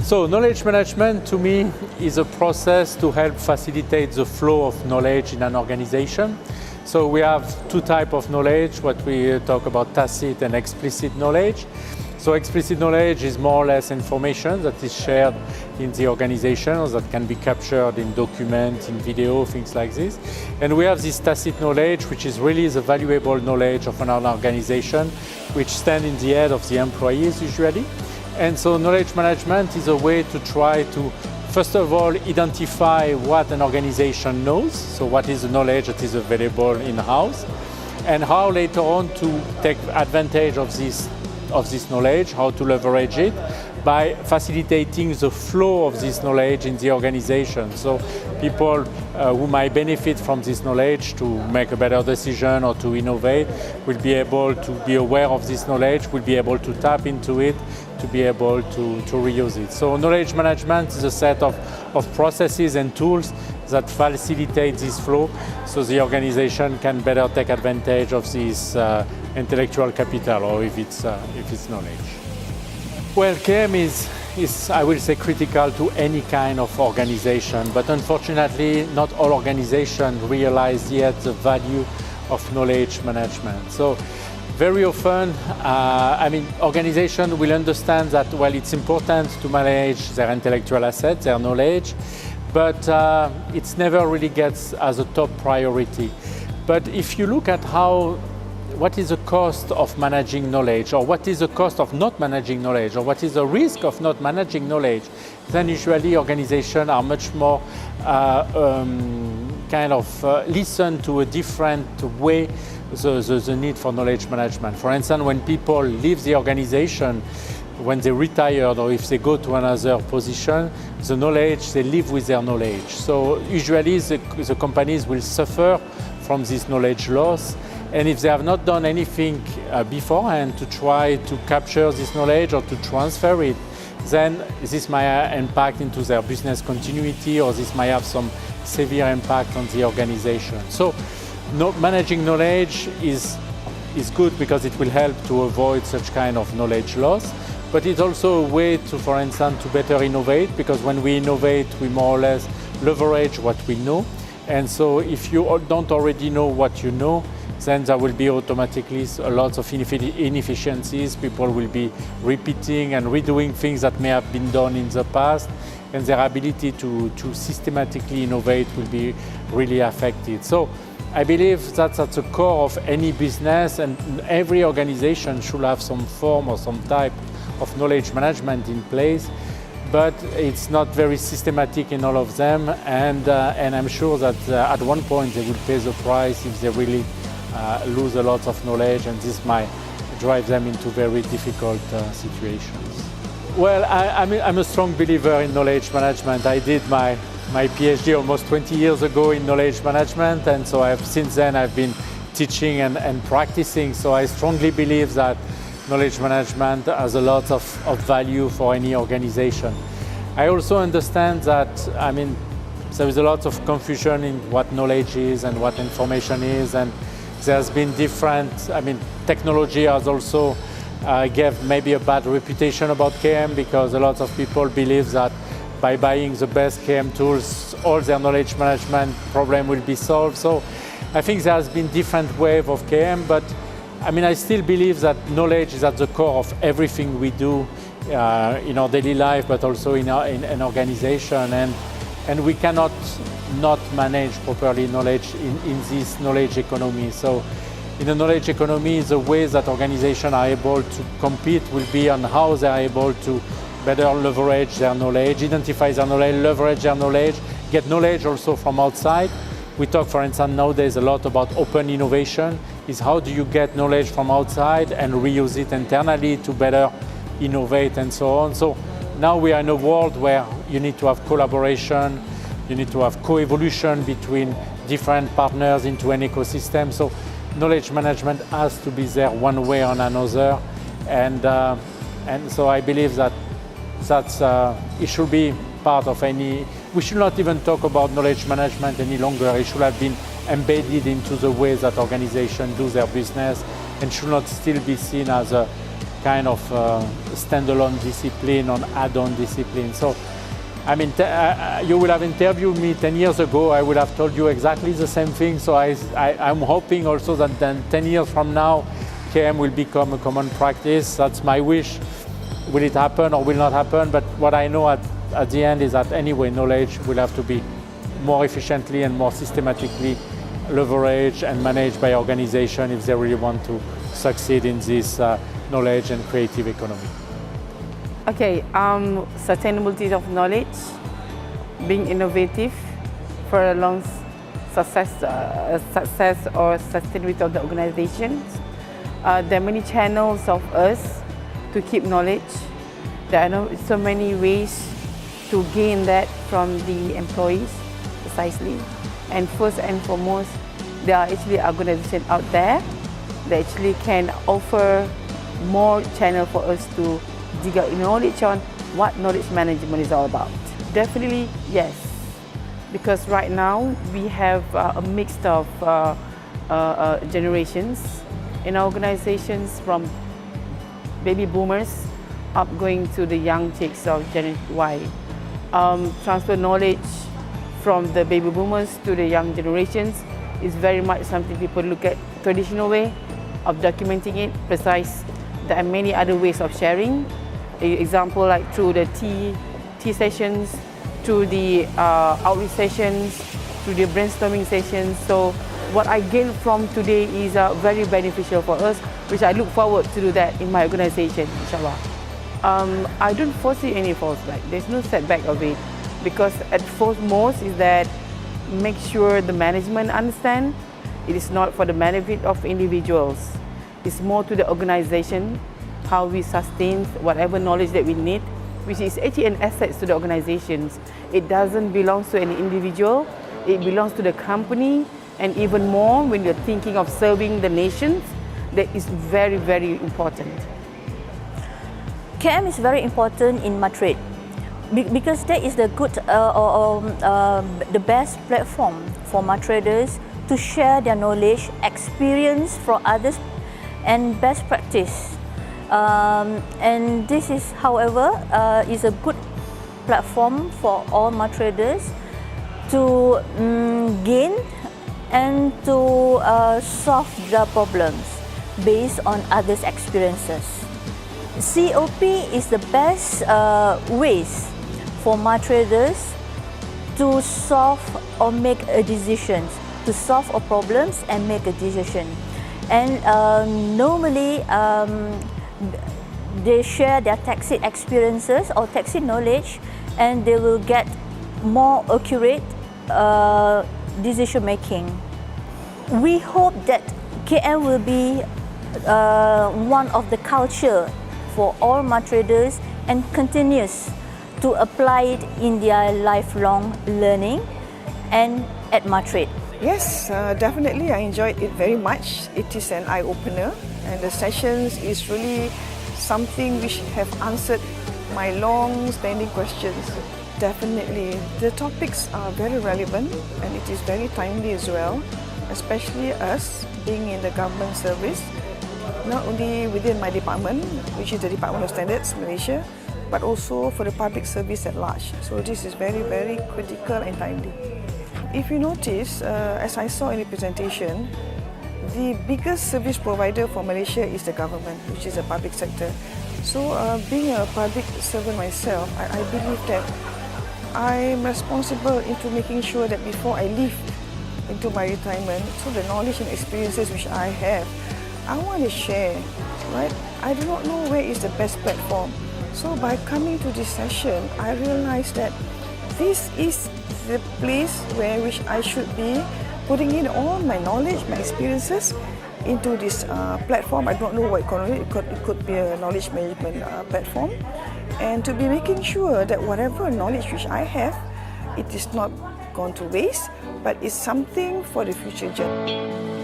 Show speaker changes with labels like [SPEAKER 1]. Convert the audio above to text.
[SPEAKER 1] So knowledge management to me is a process to help facilitate the flow of knowledge in an organization. So we have two types of knowledge, what we talk about tacit and explicit knowledge. So explicit knowledge is more or less information that is shared in the organization or that can be captured in documents, in video, things like this. And we have this tacit knowledge, which is really the valuable knowledge of an organization, which stands in the head of the employees usually. And so knowledge management is a way to try to, first of all, identify what an organization knows, so what is the knowledge that is available in-house, and how later on to take advantage of this knowledge, how to leverage it by facilitating the flow of this knowledge in the organization. So people who might benefit from this knowledge to make a better decision or to innovate will be able to be aware of this knowledge, will be able to tap into it, to be able to reuse it. So knowledge management is a set of processes and tools that facilitate this flow so the organization can better take advantage of this intellectual capital, or if it's knowledge. Well, KM is, I will say, critical to any kind of organization, but unfortunately not all organizations realize yet the value of knowledge management. So very often, organizations will understand that, well, it's important to manage their intellectual assets, their knowledge, but it never really gets as a top priority. But if you look at what is the cost of managing knowledge, or what is the cost of not managing knowledge, or what is the risk of not managing knowledge, then usually organizations are much more listen to a different way the need for knowledge management. For instance, when people leave the organization, when they retire or if they go to another position, the knowledge, they live with their knowledge. So usually the companies will suffer from this knowledge loss. And if they have not done anything beforehand to try to capture this knowledge or to transfer it, then this might impact into their business continuity, or this might have some severe impact on the organization. So managing knowledge is good because it will help to avoid such kind of knowledge loss. But it's also a way to, for instance, to better innovate, because when we innovate, we more or less leverage what we know. And so if you don't already know what you know, then there will be automatically a lot of inefficiencies. People will be repeating and redoing things that may have been done in the past, and their ability to systematically innovate will be really affected. So I believe that's at the core of any business, and every organization should have some form or some type of knowledge management in place, but it's not very systematic in all of them, and I'm sure that at one point they will pay the price if they really lose a lot of knowledge, and this might drive them into very difficult situations. Well, I'm a strong believer in knowledge management. I did my PhD almost 20 years ago in knowledge management, and so since then I've been teaching and practicing. So I strongly believe that knowledge management has a lot of value for any organization. I also understand that, there is a lot of confusion in what knowledge is and what information is, and there's been different, technology has also gave maybe a bad reputation about KM, because a lot of people believe that by buying the best KM tools, all their knowledge management problem will be solved. So I think there has been different wave of KM, but I still believe that knowledge is at the core of everything we do in our daily life, but also in an organization. And we cannot not manage properly knowledge in this knowledge economy. So in the knowledge economy, the ways that organizations are able to compete will be on how they are able to better leverage their knowledge, identify their knowledge, leverage their knowledge, get knowledge also from outside. We talk, for instance, nowadays a lot about open innovation, is how do you get knowledge from outside and reuse it internally to better innovate and so on. So now we are in a world where you need to have collaboration, you need to have co-evolution between different partners into an ecosystem. So knowledge management has to be there one way or another. And so I believe that it should be part of any, we should not even talk about knowledge management any longer. It should have been embedded into the way that organizations do their business, and should not still be seen as a kind of standalone discipline or add-on discipline. So, I mean, you will have interviewed me 10 years ago, I would have told you exactly the same thing. So I'm hoping also that then 10 years from now, KM will become a common practice. That's my wish. Will it happen or will not happen? But what I know at the end is that anyway, knowledge will have to be more efficiently and more systematically leveraged and managed by organizations if they really want to succeed in this knowledge and creative economy.
[SPEAKER 2] Okay, sustainability of knowledge, being innovative for a long success or sustainability of the organizations. There are many channels of us to keep knowledge. There are so many ways to gain that from the employees, precisely. And first and foremost, there are actually organizations out there that actually can offer more channel for us to dig out knowledge on what knowledge management is all about. Definitely yes, because right now we have a mix of generations in our organizations, from baby boomers up going to the young chicks of Gen Y. Transfer knowledge from the baby boomers to the young generations is very much something people look at traditional way of documenting it, precise. There are many other ways of sharing. Example like through the tea sessions, through the outreach sessions, through the brainstorming sessions. So what I gained from today is very beneficial for us, which I look forward to do that in my organization, inshallah. I don't foresee any fallback. There's no setback of it, because at foremost is that make sure the management understand it is not for the benefit of individuals. It's more to the organization, how we sustain whatever knowledge that we need, which is actually an asset to the organizations. It doesn't belong to any individual, it belongs to the company, and even more when you're thinking of serving the nations, that is very, very important.
[SPEAKER 3] KM is very important in Madrid because that is the good the best platform for Madriders to share their knowledge, experience from others, and best practice. And this is, however, is a good platform for all Madriders to gain and to solve their problems based on others' experiences. COP is the best ways for Madriders to solve or make a decision, to solve a problems and make a decision. And normally they share their taxi experiences or taxi knowledge, and they will get more accurate decision making. We hope that KM will be one of the culture for all Madriders and continues to apply it in their lifelong learning and at Madrid.
[SPEAKER 4] Yes, definitely I enjoyed it very much. It is an eye-opener, and the sessions is really something which have answered my long-standing questions. Definitely, the topics are very relevant and it is very timely as well, especially us being in the government service, not only within my department, which is the Department of Standards, Malaysia, but also for the public service at large. So this is very, very critical and timely. If you notice, as I saw in the presentation, the biggest service provider for Malaysia is the government, which is the public sector. So being a public servant myself, I believe that I'm responsible into making sure that before I leave into my retirement, so the knowledge and experiences which I have, I want to share, right? I do not know where is the best platform. So by coming to this session, I realized that this is the place where which I should be putting in all my knowledge, my experiences into this platform. I don't know what it could be a knowledge management platform, and to be making sure that whatever knowledge which I have, it is not gone to waste, but it's something for the future journey.